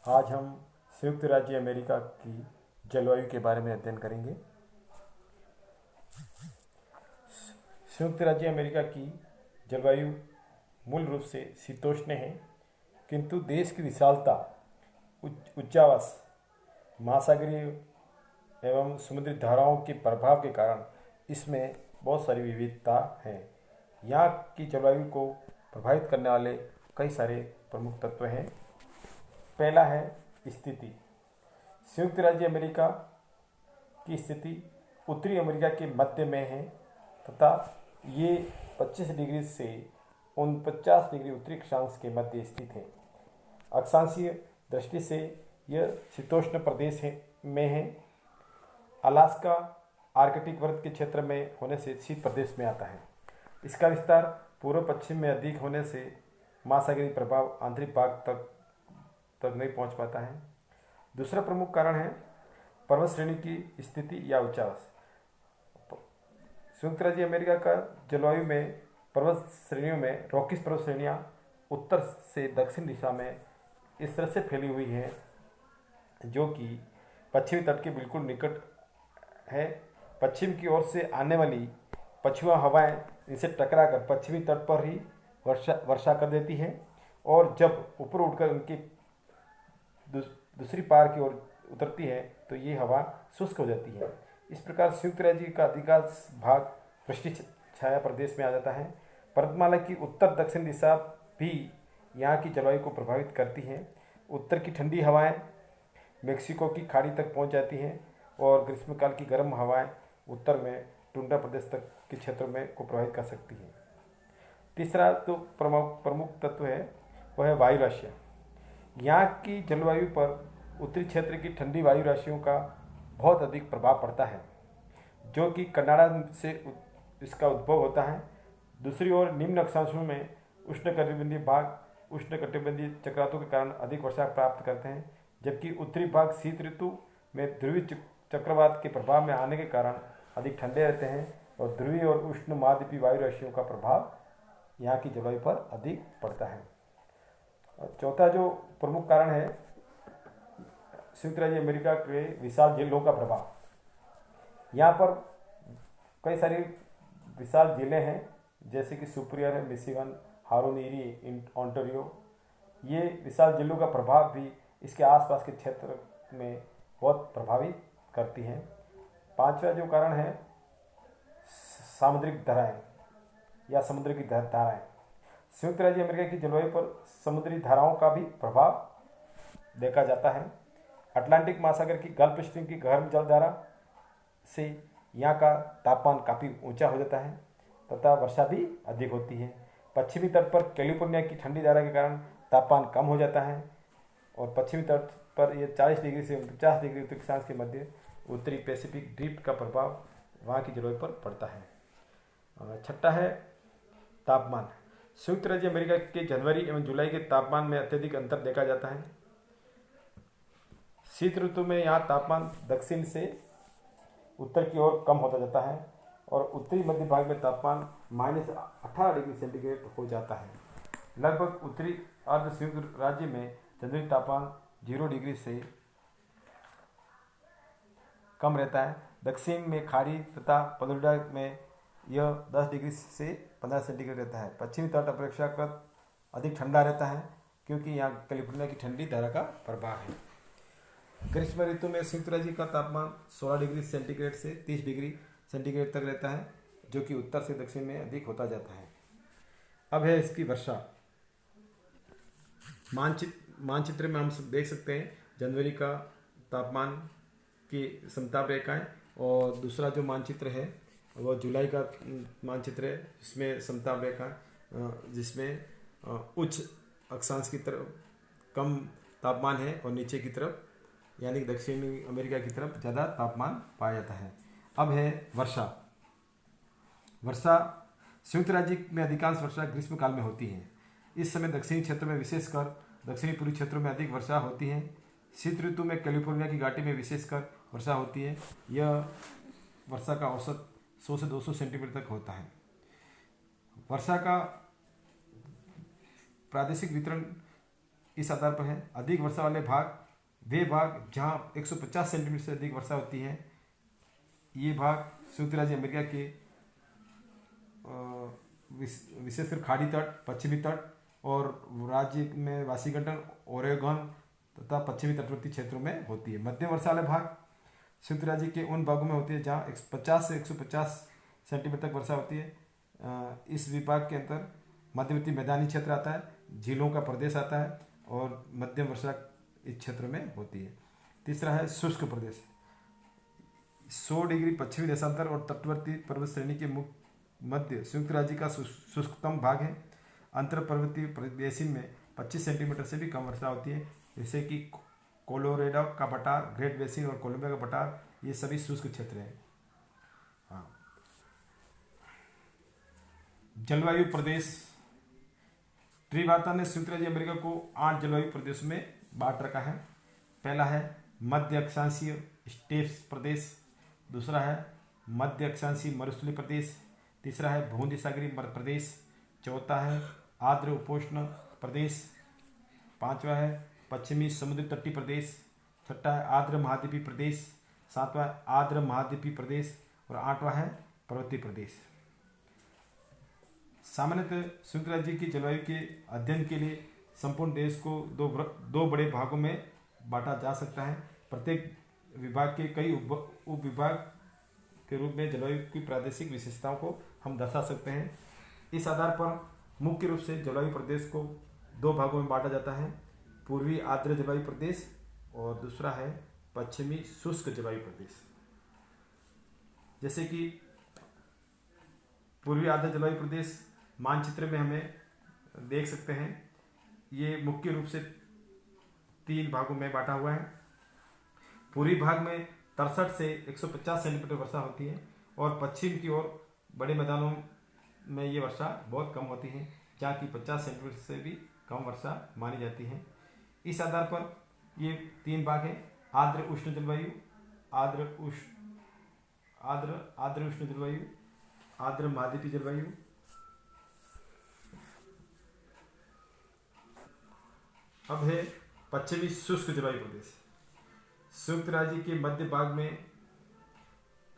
आज हम संयुक्त राज्य अमेरिका की जलवायु के बारे में अध्ययन करेंगे। संयुक्त राज्य अमेरिका की जलवायु मूल रूप से शीतोष्ण है, किंतु देश की विशालता, उच्चावास, महासागरीय एवं समुद्री धाराओं के प्रभाव के कारण इसमें बहुत सारी विविधता है। यहाँ की जलवायु को प्रभावित करने वाले कई सारे प्रमुख तत्व हैं। पहला है स्थिति। संयुक्त राज्य अमेरिका की स्थिति उत्तरी अमेरिका के मध्य में है तथा ये 25 डिग्री से 49 डिग्री उत्तरी अक्षांश के मध्य स्थित है। अक्षांशीय दृष्टि से यह शीतोष्ण प्रदेश में है। अलास्का आर्कटिक वर्ग के क्षेत्र में होने से शीत प्रदेश में आता है। इसका विस्तार पूर्व पश्चिम में अधिक होने से महासागरीय प्रभाव आंतरिक भाग तक नहीं पहुंच पाता है। दूसरा प्रमुख कारण है पर्वत श्रेणी की स्थिति या उच्चावास। संयुक्त राज्य अमेरिका का जलवायु में पर्वत श्रेणियों में रॉकीज पर्वत श्रेणियाँ उत्तर से दक्षिण दिशा में इस तरह से फैली हुई है जो कि पश्चिमी तट के बिल्कुल निकट है। पश्चिम की ओर से आने वाली पछुआ हवाएं इनसे टकराकर पश्चिमी तट पर ही वर्षा कर देती है और जब ऊपर उठकर उनकी दूसरी पार की ओर उतरती है तो ये हवा शुष्क हो जाती है। इस प्रकार संयुक्त राज्य का अधिकांश भाग वृष्टि छाया प्रदेश में आ जाता है। पर्वतमाला की उत्तर दक्षिण दिशा भी यहाँ की जलवायु को प्रभावित करती है। उत्तर की ठंडी हवाएं मेक्सिको की खाड़ी तक पहुँच जाती हैं और ग्रीष्मकाल की गर्म हवाएं उत्तर में टुंड्रा प्रदेश तक के क्षेत्र में को प्रभावित कर सकती हैं। तीसरा तो प्रमुख तत्व है वह है वायु राशियाँ। यहाँ की जलवायु पर उत्तरी क्षेत्र की ठंडी वायु राशियों का बहुत अधिक प्रभाव पड़ता है जो कि कनाडा से इसका उद्भव होता है। दूसरी ओर निम्न अक्षांशों में उष्णकटिबंधीय भाग उष्णकटिबंधीय चक्रवातों के कारण अधिक वर्षा प्राप्त करते हैं, जबकि उत्तरी भाग शीत ऋतु में ध्रुवीय चक्रवात के प्रभाव में आने के कारण अधिक ठंडे रहते हैं और ध्रुवीय और उष्ण महाद्वीपीय वायु राशियों का प्रभाव यहाँ की जलवायु पर अधिक पड़ता है। और चौथा जो प्रमुख कारण है संयुक्त राज्य अमेरिका के विशाल झीलों का प्रभाव। यहाँ पर कई सारी विशाल झीलें हैं जैसे कि सुपरियर है, मिशिगन, हारून ईरी, ओंटारियो। ये विशाल झीलों का प्रभाव भी इसके आसपास के क्षेत्र में बहुत प्रभावित करती हैं। पांचवा जो कारण है सामुद्रिक धाराएं या समुद्र की धाराएं। संयुक्त राज्य अमेरिका की जलवायु पर समुद्री धाराओं का भी प्रभाव देखा जाता है। अटलांटिक महासागर की गल्फ स्ट्रीम की गर्म जलधारा से यहाँ का तापमान काफ़ी ऊंचा हो जाता है तथा वर्षा भी अधिक होती है। पश्चिमी तट पर कैलिफोर्निया की ठंडी धारा के कारण तापमान कम हो जाता है और पश्चिमी तट पर यह 40 डिग्री से 50 डिग्री उत्तरी अक्षांश के मध्य उत्तरी पैसिफिक ड्रिफ्ट का प्रभाव वहाँ की जलवायु पर पड़ता है। छठा है तापमान। संयुक्त राज्य अमेरिका के जनवरी एवं जुलाई के तापमान में अत्यधिक अंतर देखा जाता है। शीत ऋतु में यहाँ तापमान दक्षिण से उत्तर की ओर कम होता जाता है और उत्तरी मध्य भाग में तापमान -18 डिग्री सेंटीग्रेड हो जाता है। लगभग उत्तरी अर्ध संयुक्त राज्य में जनवरी तापमान 0 डिग्री से कम रहता है। दक्षिण में खाड़ी तथा फ्लोरिडा में यह 10 डिग्री से 15 सेंटीग्रेड रहता है। पश्चिमी तट अपेक्षाकृत अधिक ठंडा रहता है क्योंकि यहाँ कैलिफोर्निया की ठंडी धारा का प्रभाव है। ग्रीष्म ऋतु में संयुक्त राज्य का तापमान 16 डिग्री सेंटीग्रेड से 30 डिग्री सेंटीग्रेड तक रहता है जो कि उत्तर से दक्षिण में अधिक होता जाता है। अब है इसकी वर्षा। मानचित्र में हम देख सकते हैं जनवरी का तापमान की समताप रेखाएं और दूसरा जो मानचित्र है वह जुलाई का मानचित्र है जिसमें समताप रेखा जिसमें उच्च अक्षांश की तरफ कम तापमान है और नीचे की तरफ यानी दक्षिणी अमेरिका की तरफ ज़्यादा तापमान पाया जाता है। अब है वर्षा। संयुक्त राज्य में अधिकांश वर्षा ग्रीष्मकाल में होती है। इस समय दक्षिणी क्षेत्र में विशेषकर दक्षिणी पूर्वी क्षेत्रों में अधिक वर्षा होती है। शीत ऋतु में कैलिफोर्निया की घाटी में विशेषकर वर्षा होती है। यह वर्षा का औसत 100 से 200 सेंटीमीटर तक होता है। वर्षा का प्रादेशिक वितरण इस आधार पर है। अधिक वर्षा वाले भाग वे भाग जहाँ 150 सेंटीमीटर से अधिक वर्षा होती है। ये भाग संयुक्त राज्य अमेरिका के विशेषकर खाड़ी तट, पश्चिमी तट और राज्य में वाशिंगटन, ओरेगन तथा पश्चिमी तटवर्ती क्षेत्रों में होती है। मध्यम वर्षा वाले भाग संयुक्त राज्य के उन भागों में होती है जहाँ 50 से 150 सेंटीमीटर तक वर्षा होती है। इस विभाग के अंदर मध्यवर्ती मैदानी क्षेत्र आता है, झीलों का प्रदेश आता है और मध्यम वर्षा इस क्षेत्र में होती है। तीसरा है शुष्क प्रदेश। 100 डिग्री पश्चिमी देशांतर और तटवर्ती पर्वत श्रेणी के मध्य संयुक्त राज्य का शुष्कतम भाग है। अंतर पर्वतीय बेसिन में 25 सेंटीमीटर से भी कम वर्षा होती है, जैसे कि कोलोरेडो का पठार, ग्रेट बेसिन और कोलंबिया का पठार, ये सभी शुष्क क्षेत्र हैं। हाँ, जलवायु प्रदेश। त्रिवार्ता ने संयुक्त राज्य अमेरिका को 8 जलवायु प्रदेशों में बांट रखा है। पहला है मध्य अक्षांशीय स्टेप्स प्रदेश, दूसरा है मध्य अक्षांशीय मरुस्थलीय प्रदेश, तीसरा है भूमध्यसागरीय प्रदेश, चौथा है आर्द्र उपोष्ण प्रदेश, पांचवा है पश्चिमी समुद्र तटीय प्रदेश, छठा है आर्द्र महाद्वीपीय प्रदेश, सातवां आर्द्र महाद्वीपीय प्रदेश और आठवां है पर्वतीय प्रदेश। सामान्यतः संयुक्त राज्य की जलवायु के अध्ययन के लिए संपूर्ण देश को दो बड़े भागों में बांटा जा सकता है। प्रत्येक विभाग के कई उप विभाग के रूप में जलवायु की प्रादेशिक विशेषताओं को हम दर्शा सकते हैं। इस आधार पर मुख्य रूप से जलवायु प्रदेश को 2 भागों में बांटा जाता है, पूर्वी आर्द्र जलवायु प्रदेश और दूसरा है पश्चिमी शुष्क जलवायु प्रदेश। जैसे कि पूर्वी आर्द्र जलवायु प्रदेश मानचित्र में हमें देख सकते हैं, ये मुख्य रूप से 3 भागों में बांटा हुआ है। पूर्वी भाग में 63 से 150 सेंटीमीटर वर्षा होती है और पश्चिम की ओर बड़े मैदानों में ये वर्षा बहुत कम होती है, जहाँ की 50 सेंटीमीटर से भी कम वर्षा मानी जाती है। इस आधार पर ये 3 भाग हैं, आर्द्र उष्ण जलवायु, आर्द्र उष्ण जलवायु, आर्द्र महाद्वीपीय जलवायु। अब है पश्चिमी शुष्क जलवायु प्रदेश। संयुक्त राज्य के मध्य भाग में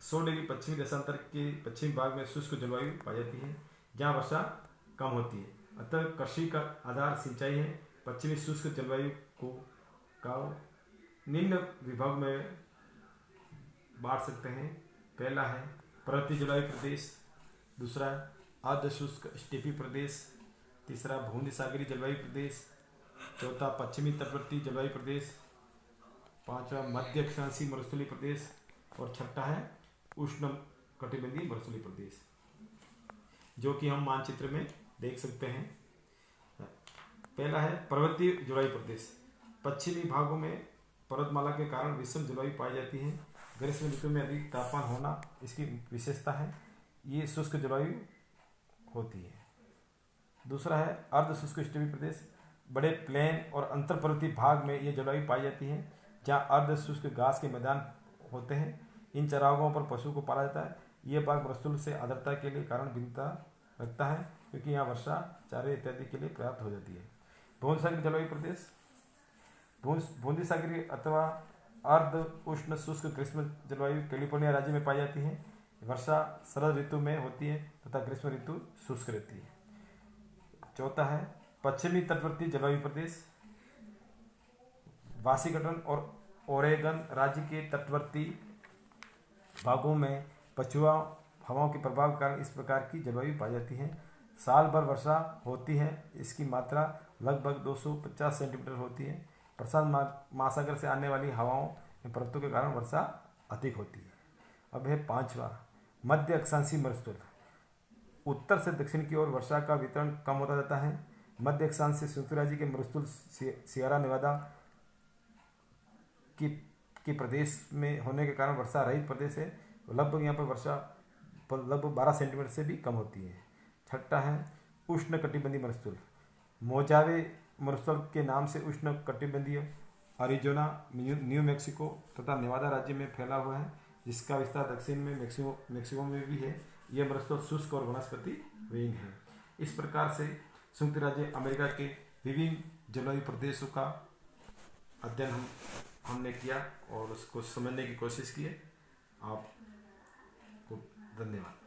100 डिग्री पश्चिमी देशांतर के पश्चिमी भाग में शुष्क जलवायु पाई जाती है, जहाँ वर्षा कम होती है। अतः कृषि का आधार सिंचाई है। पश्चिमी शुष्क जलवायु को निम्न विभाग में बांट सकते हैं। पहला है पर्वतीय जलवायु प्रदेश, दूसरा अर्ध शुष्क स्टेपी प्रदेश, तीसरा भूमध्यसागरीय जलवायु प्रदेश, चौथा पश्चिमी तटवर्ती जलवायु प्रदेश, पांचवा मध्य अक्षांशीय मरुस्थलीय प्रदेश और छठा है उष्ण कटिबंधीय मरुस्थलीय प्रदेश, जो कि हम मानचित्र में देख सकते हैं। पहला है पर्वतीय जलवायु प्रदेश। पश्चिमी भागों में पर्वतमाला के कारण विषम जलवायु पाई जाती है। ग्रीष्म ऋतु में अधिक तापमान होना इसकी विशेषता है। ये शुष्क जलवायु होती है। दूसरा है अर्ध शुष्क स्टेपी प्रदेश। बड़े प्लेन और अंतर पर्वतीय भाग में ये जलवायु पाई जाती है, जहाँ अर्ध शुष्क घास के मैदान होते हैं। इन चरागाहों पर पशु को पाला जाता है। यह भाग मरुस्थल से आर्द्रता के लिए कारण भिन्नता रखता है, क्योंकि यहाँ वर्षा चारे इत्यादि के लिए पर्याप्त हो जाती है। भूमध्यसागरीय जलवायु प्रदेश। भूमध्यसागरीय अथवा अर्ध उष्ण शुष्क ग्रीष्म जलवायु कैलिफोर्निया राज्य में पाई जाती है। वर्षा शरद ऋतु में होती है तथा ग्रीष्म ऋतु शुष्क रहती है। चौथा है पश्चिमी तटवर्ती जलवायु प्रदेश। वाशिंगटन और ओरेगन राज्य के तटवर्ती भागों में पछुआ हवाओं के प्रभाव के कारण इस प्रकार की जलवायु पाई जाती है। साल भर वर्षा होती है। इसकी मात्रा लगभग 250 सेंटीमीटर होती है। प्रशांत महासागर से आने वाली हवाओं में पर्वतों के कारण वर्षा अधिक होती है। अब है पांचवा मध्य अक्षांशीय मरुस्थल। उत्तर से दक्षिण की ओर वर्षा का वितरण कम होता जाता है। मध्य अक्षांश से संयुक्त राज्य के मरुस्थल सियरा नेवादा की प्रदेश में होने के कारण वर्षा रहित प्रदेश है। लगभग यहाँ पर वर्षा लगभग 12 सेंटीमीटर से भी कम होती है। छठा है उष्ण कटिबंधीय मरुस्थल। मोजावे मरुस्थल के नाम से उष्ण कटिबंधीय अरिजोना, न्यू मैक्सिको तथा नेवादा राज्य में फैला हुआ है, जिसका विस्तार दक्षिण में मैक्सिको में भी है। यह मरुस्थल शुष्क और वनस्पति विहीन है। इस प्रकार से संयुक्त राज्य अमेरिका के विभिन्न जलवायु प्रदेशों का अध्ययन हमने किया और उसको समझने की कोशिश की है। आपको धन्यवाद।